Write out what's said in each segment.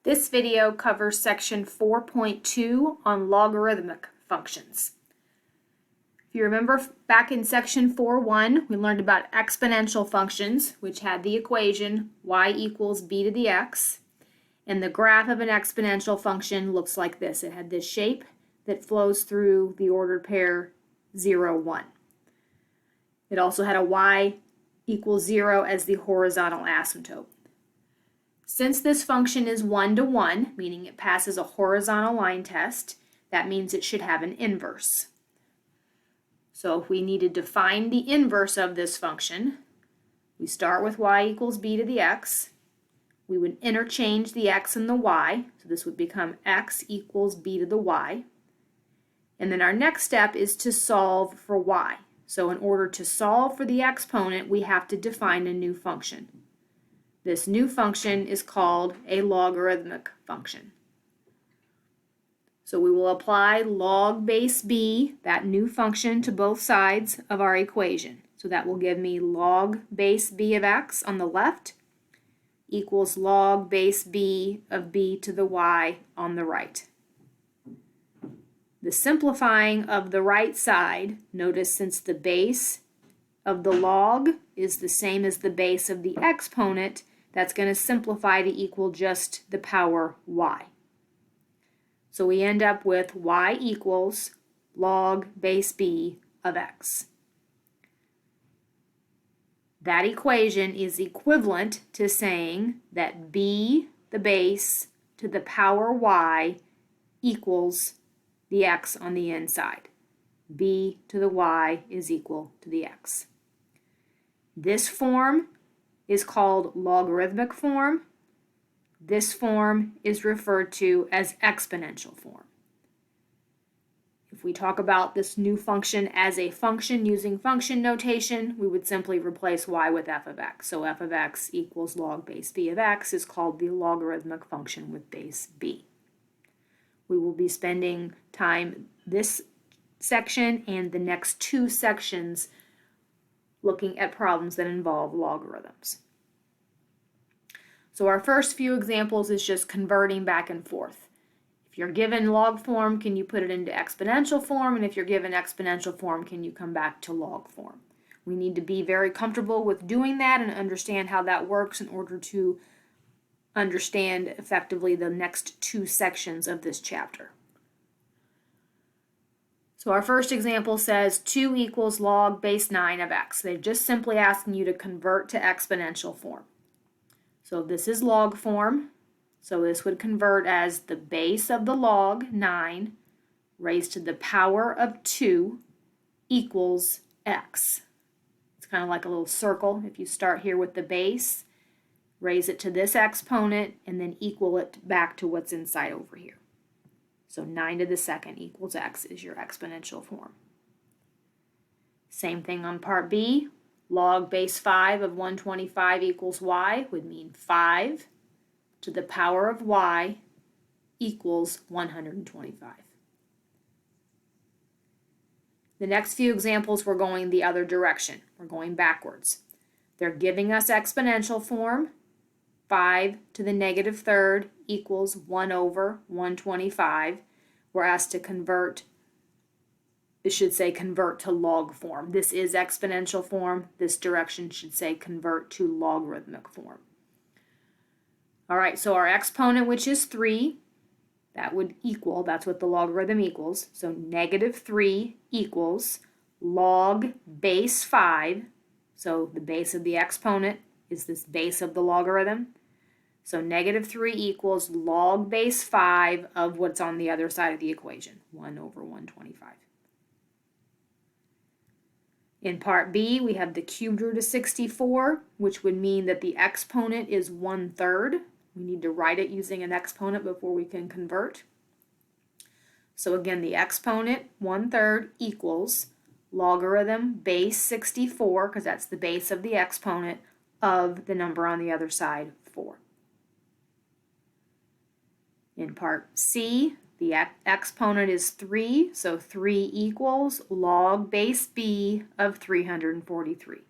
This video covers section 4.2 on logarithmic functions. If you remember back in section 4.1, we learned about exponential functions, which had the equation y equals b to the x. And the graph of an exponential function looks like this. It had this shape that flows through the ordered pair 0, 1. It also had a y equals 0 as the horizontal asymptote. Since this function is 1 to 1, meaning it passes a horizontal line test, that means it should have an inverse. So if we needed to find the inverse of this function, we start with y equals b to the x. We would interchange the x and the y, so this would become x equals b to the y. And then our next step is to solve for y. So in order to solve for the exponent, we have to define a new function. This new function is called a logarithmic function. So we will apply log base b, that new function, to both sides of our equation. So that will give me log base b of x on the left equals log base b of b to the y on the right. The simplifying of the right side, notice since the base of the log is the same as the base of the exponent, that's going to simplify to equal just the power y. So we end up with y equals log base b of x. That equation is equivalent to saying that b, the base, to the power y equals the x on the inside. B to the y is equal to the x. This form is called logarithmic form. This form is referred to as exponential form. If we talk about this new function as a function using function notation, we would simply replace y with f of x. So f of x equals log base b of x is called the logarithmic function with base b. We will be spending time this section and the next two sections looking at problems that involve logarithms. So our first few examples is just converting back and forth. If you're given log form, can you put it into exponential form? And if you're given exponential form, can you come back to log form? We need to be very comfortable with doing that and understand how that works in order to understand effectively the next two sections of this chapter. So our first example says 2 equals log base 9 of x. They're just simply asking you to convert to exponential form. So this is log form. So this would convert as the base of the log, 9, raised to the power of 2 equals x. It's kind of like a little circle. If you start here with the base, raise it to this exponent, and then equal it back to what's inside over here. So 9 to the second equals x is your exponential form. Same thing on part B. Log base 5 of 125 equals y would mean 5 to the power of y equals 125. The next few examples, we're going the other direction. We're going backwards. They're giving us exponential form. 5 to the negative third equals 1 over 125. We're asked to convert, it should say convert to log form. This is exponential form. This direction should say convert to logarithmic form. All right, so our exponent, which is 3, that would equal, that's what the logarithm equals. So negative 3 equals log base 5. So the base of the exponent is this base of the logarithm. So negative 3 equals log base 5 of what's on the other side of the equation, 1 over 125. In part B, we have the cubed root of 64, which would mean that the exponent is 1/3. We need to write it using an exponent before we can convert. So again, the exponent, 1/3, equals logarithm base 64, because that's the base of the exponent, of the number on the other side, 4. In part C, the exponent is 3, so 3 equals log base b of 343.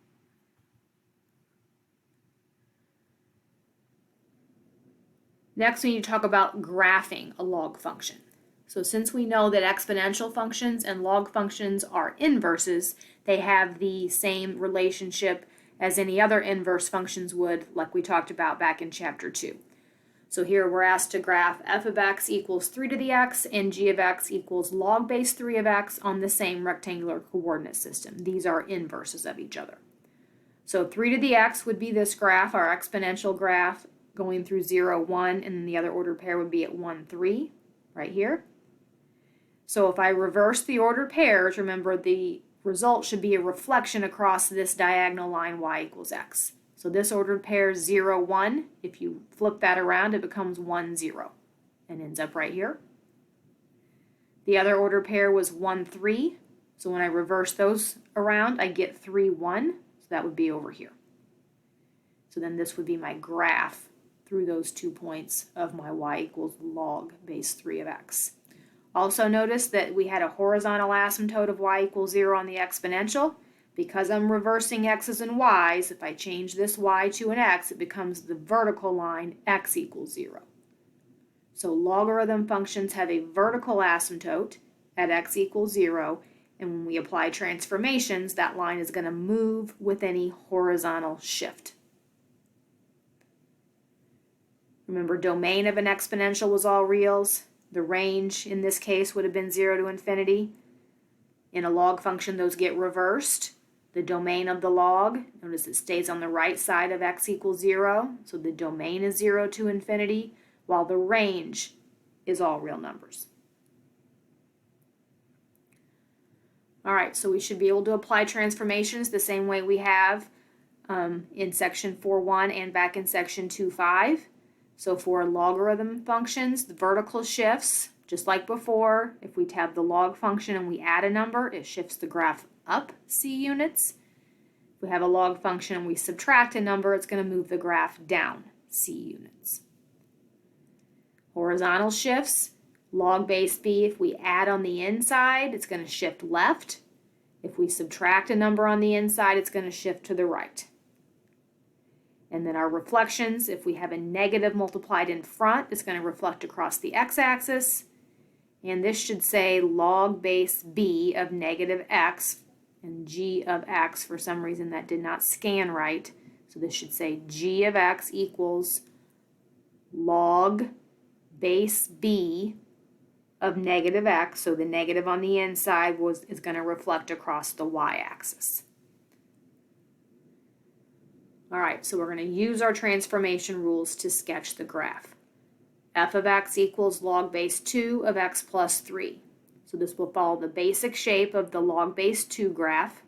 Next, we need to talk about graphing a log function. So since we know that exponential functions and log functions are inverses, they have the same relationship as any other inverse functions would, like we talked about back in chapter 2. So here we're asked to graph f of x equals 3 to the x and g of x equals log base 3 of x on the same rectangular coordinate system. These are inverses of each other. So 3 to the x would be this graph, our exponential graph, going through 0, 1, and then the other ordered pair would be at 1, 3, right here. So if I reverse the ordered pairs, remember the result should be a reflection across this diagonal line y equals x. So this ordered pair is 0, 1. If you flip that around, it becomes 1, 0 and ends up right here. The other ordered pair was 1, 3. So when I reverse those around, I get 3, 1. So that would be over here. So then this would be my graph through those 2 points of my y equals log base 3 of x. Also notice that we had a horizontal asymptote of y equals 0 on the exponential. Because I'm reversing x's and y's, if I change this y to an x, it becomes the vertical line x equals 0. So logarithm functions have a vertical asymptote at x equals 0, and when we apply transformations, that line is going to move with any horizontal shift. Remember, domain of an exponential was all reals. The range in this case would have been 0 to infinity. In a log function, those get reversed. The domain of the log, notice it stays on the right side of x equals 0. So the domain is 0 to infinity, while the range is all real numbers. All right, so we should be able to apply transformations the same way we have in section 4.1 and back in section 2.5. So for logarithm functions, the vertical shifts, just like before, if we tab the log function and we add a number, it shifts the graph up c units. If we have a log function and we subtract a number, it's going to move the graph down c units. Horizontal shifts, log base b, if we add on the inside, it's going to shift left. If we subtract a number on the inside, it's going to shift to the right. And then our reflections, if we have a negative multiplied in front, it's going to reflect across the x-axis. And this should say log base b of negative x and g of x. For some reason that did not scan right. So this should say g of x equals log base b of negative x. So the negative on the inside is going to reflect across the y-axis. All right, so we're going to use our transformation rules to sketch the graph. F of x equals log base 2 of x plus 3. So this will follow the basic shape of the log base 2 graph,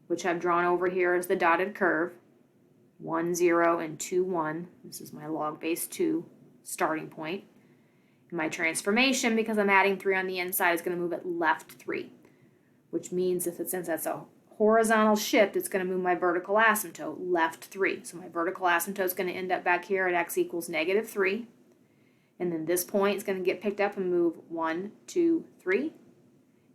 which I've drawn over here as the dotted curve. 1, 0, and 2, 1. This is my log base 2 starting point. And my transformation, because I'm adding 3 on the inside, is going to move it left 3, which means since that's a horizontal shift, it's going to move my vertical asymptote left 3. So my vertical asymptote is going to end up back here at x equals negative 3. And then this point is going to get picked up and move 1, 2, 3.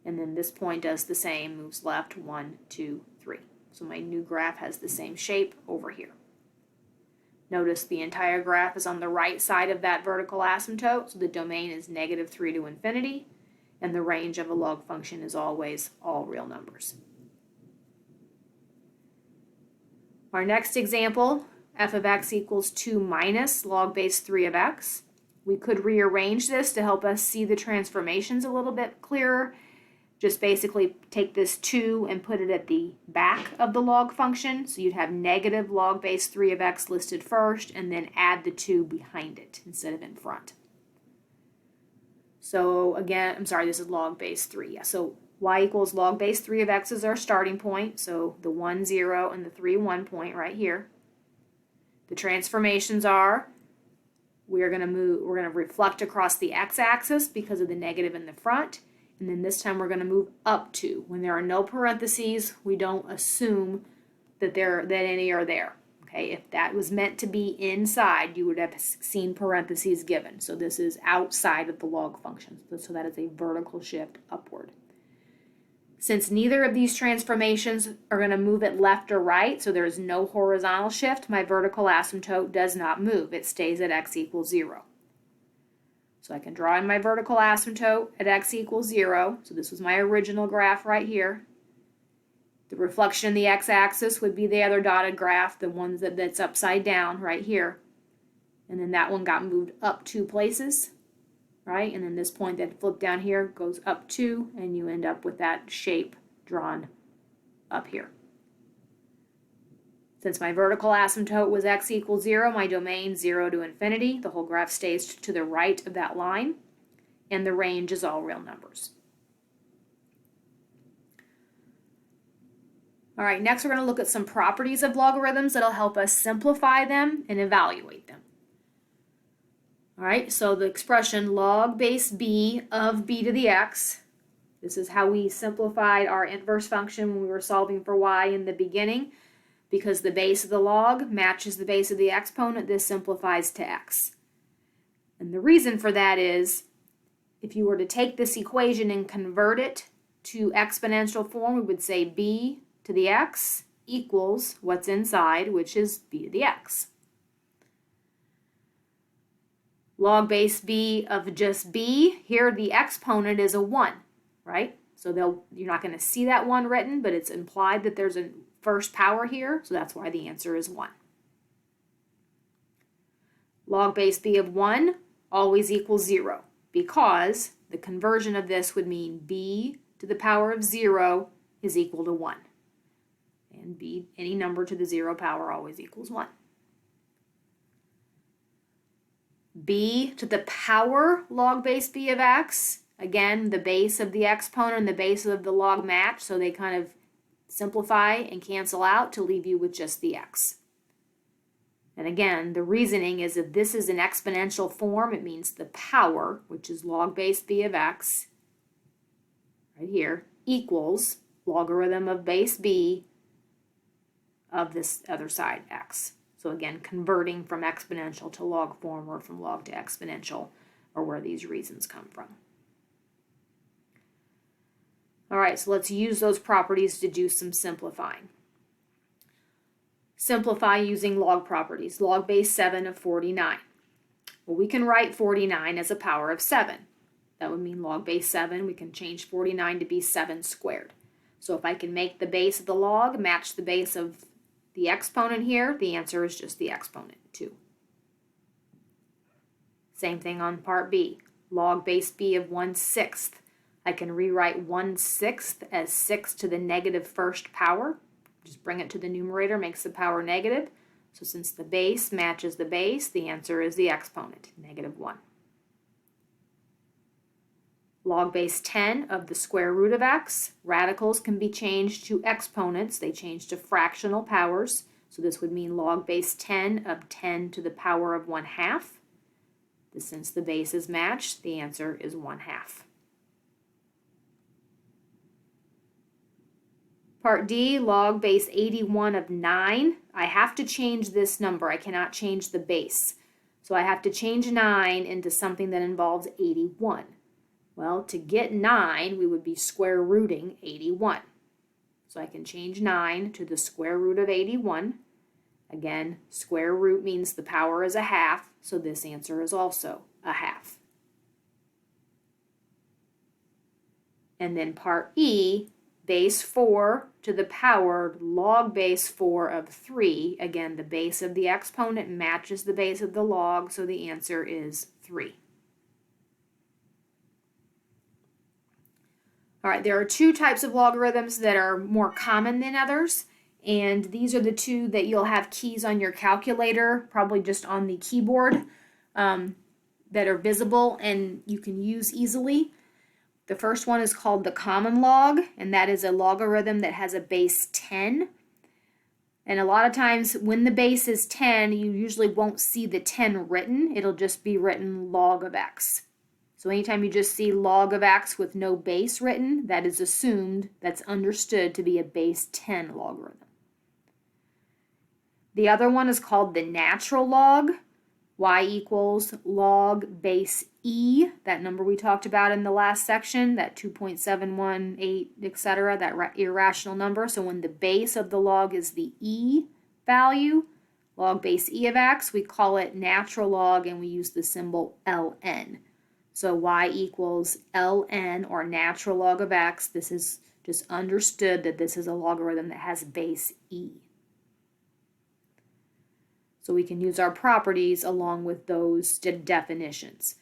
And then this point does the same, moves left 1, 2, 3. So my new graph has the same shape over here. Notice the entire graph is on the right side of that vertical asymptote, so the domain is negative 3 to infinity, and the range of a log function is always all real numbers. Our next example, f of x equals 2 minus log base 3 of x. We could rearrange this to help us see the transformations a little bit clearer. Just basically take this 2 and put it at the back of the log function. So you'd have negative log base 3 of x listed first, and then add the 2 behind it instead of in front. So again, this is log base 3. Yeah, so y equals log base 3 of x is our starting point. So the 1, 0, and the 3, 1 point right here. The transformations are, we're going to reflect across the x-axis because of the negative in the front. And then this time we're going to move up 2. When there are no parentheses, we don't assume that any are there. Okay, if that was meant to be inside, you would have seen parentheses given. So this is outside of the log function. So that is a vertical shift upward. Since neither of these transformations are going to move it left or right, so there's no horizontal shift, my vertical asymptote does not move. It stays at x equals 0. So I can draw in my vertical asymptote at x equals 0. So this was my original graph right here. The reflection in the x-axis would be the other dotted graph, the one that's upside down right here. And then that one got moved up 2 places, right? And then this point that flipped down here goes up 2, and you end up with that shape drawn up here. Since my vertical asymptote was x equals 0, my domain 0 to infinity, the whole graph stays to the right of that line, and the range is all real numbers. All right, next we're going to look at some properties of logarithms that'll help us simplify them and evaluate them. All right, so the expression log base b of b to the x, this is how we simplified our inverse function when we were solving for y in the beginning. Because the base of the log matches the base of the exponent, this simplifies to x. And the reason for that is, if you were to take this equation and convert it to exponential form, we would say b to the x equals what's inside, which is b to the x. Log base b of just b, here the exponent is a 1, right? So you're not going to see that 1 written, but it's implied that there's a first power here, so that's why the answer is 1. Log base b of 1 always equals 0, because the conversion of this would mean b to the power of 0 is equal to 1. And b, any number to the 0 power always equals 1. B to the power log base b of x, again, the base of the exponent and the base of the log match, so they kind of simplify and cancel out to leave you with just the x. And again, the reasoning is if this is an exponential form, it means the power, which is log base b of x, right here, equals logarithm of base b of this other side, x. So again, converting from exponential to log form or from log to exponential are where these reasons come from. All right, so let's use those properties to do some simplifying. Simplify using log properties. Log base 7 of 49. Well, we can write 49 as a power of 7. That would mean log base 7. We can change 49 to be 7 squared. So if I can make the base of the log match the base of the exponent here, the answer is just the exponent, 2. Same thing on part B. Log base b of 1/6. I can rewrite 1/6 as 6 to the negative first power. Just bring it to the numerator, makes the power negative. So since the base matches the base, the answer is the exponent, -1. Log base 10 of the square root of x. Radicals can be changed to exponents. They change to fractional powers. So this would mean log base 10 of 10 to the power of 1/2. Since the base is matched, the answer is 1/2. Part D, log base 81 of 9. I have to change this number. I cannot change the base. So I have to change 9 into something that involves 81. Well, to get 9, we would be square rooting 81. So I can change 9 to the square root of 81. Again, square root means the power is 1/2, so this answer is also 1/2. And then part E, base 4 to the power log base 4 of 3. Again, the base of the exponent matches the base of the log, so the answer is 3. All right, there are 2 types of logarithms that are more common than others, and these are the 2 that you'll have keys on your calculator, probably just on the keyboard, that are visible and you can use easily. The first one is called the common log, and that is a logarithm that has a base 10. And a lot of times when the base is 10, you usually won't see the 10 written. It'll just be written log of x. So anytime you just see log of x with no base written, that is assumed, that's understood to be a base 10 logarithm. The other one is called the natural log, y equals log base e, that number we talked about in the last section, that 2.718, etc., that irrational number. So when the base of the log is the e value, log base e of x, we call it natural log and we use the symbol ln. So y equals ln, or natural log of x. This is just understood that this is a logarithm that has base e. So we can use our properties along with those definitions.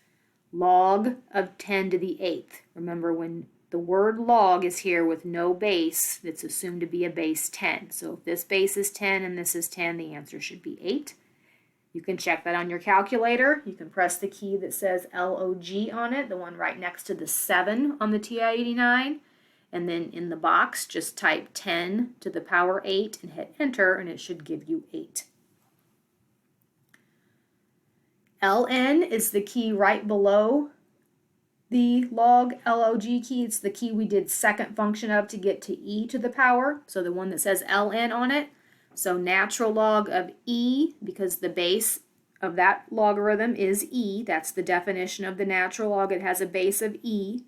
Log of 10 to the 8th. Remember, when the word log is here with no base, it's assumed to be a base 10. So if this base is 10 and this is 10, the answer should be 8. You can check that on your calculator. You can press the key that says LOG on it, the one right next to the 7 on the TI-89. And then in the box, just type 10 to the power 8 and hit enter, and it should give you 8. ln is the key right below the log log key. It's the key we did second function of to get to e to the power. So the one that says ln on it. So natural log of e, because the base of that logarithm is e. That's the definition of the natural log. It has a base of e.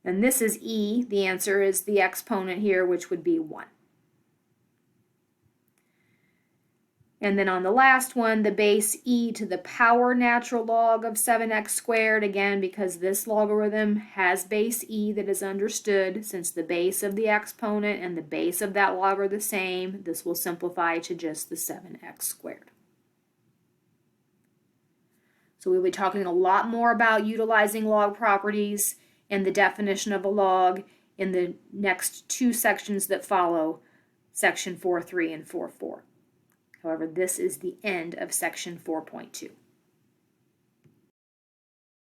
And this is e. The answer is the exponent here, which would be 1. And then on the last one, the base e to the power natural log of 7x squared, again, because this logarithm has base e that is understood, since the base of the exponent and the base of that log are the same, this will simplify to just the 7x squared. So we'll be talking a lot more about utilizing log properties and the definition of a log in the next two sections that follow, section 4.3 and 4.4. However, this is the end of section 4.2.